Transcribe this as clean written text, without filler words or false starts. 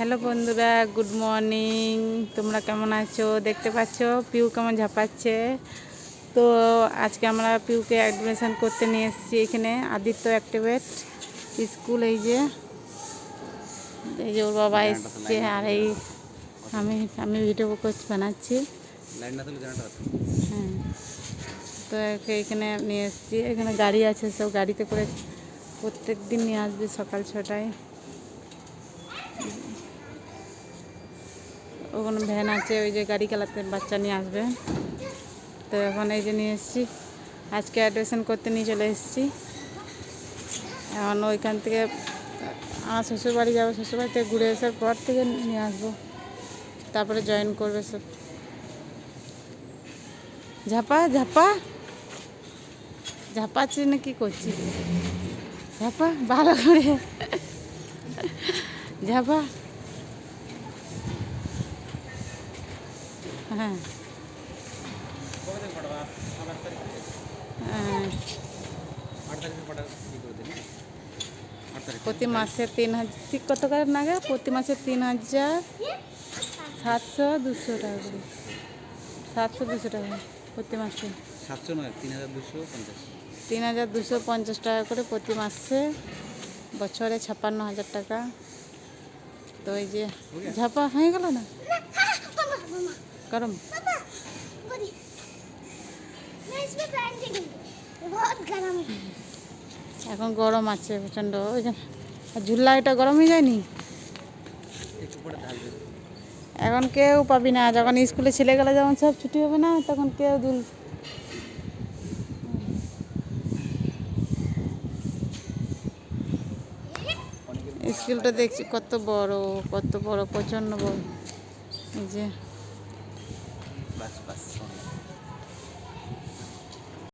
Hello বন্ধুরা, good morning. তোমরা কেমন আছো? দেখতে পাচ্ছ পিউ কেমন ঝাঁপাচ্ছে। তো আজকে আমরা পিউকে অ্যাডমিশন করতে নিয়ে এসেছি এখানে আদিত্য অ্যাক্টিভেট স্কুল। এই যে ওর বাবা এসছে, আর এই আমি ভিডিও বানাচ্ছি। হ্যাঁ, তো এখানে নিয়ে এসেছি। এখানে গাড়ি আছে, সব গাড়িতে করে প্রত্যেক দিন নিয়ে আসবে সকাল 6টায়। ওখানে ভ্যান আছে, ওই যে গাড়ি চালাতে বাচ্চা নিয়ে আসবে। তো এখন এই যে নিয়ে এসেছি, আজকে অ্যাডমিশন করতে নিয়ে চলে এসেছি। এখন ওইখান থেকে আমার শ্বশুরবাড়ি যাবো, শ্বশুরবাড়ি থেকে ঘুরে আসার পর থেকে নিয়ে আসবো, তারপরে জয়েন করবে সব। ঝাপা ঝাপা ঝাপাচ্ছিস না কি করছিস? ঝাপা ভালো করে ঝাপা। হ্যাঁ প্রতি মাসে 3,000 ঠিক কত করে নাগে? প্রতি মাসে 3,700-200 টাকা করে। 700-200 টাকা প্রতি মাসে। 700 নয়, 3,250। 3,250 টাকা করে প্রতি মাসে, বছরে 56,000 টাকা। তো এই যে ঝাপা হয়ে গেল না গরম। এখন গরম আছে প্রচণ্ড। ওই যে ঝুল্লা, এটা গরম হয়ে যায়নি? এখন কেউ পাবি না, যখন স্কুলে ছেলেগুলো যখন সব ছুটি হবে না, তখন কেউ স্কুলটা দেখছি কত বড়, প্রচণ্ড বড়। এই যে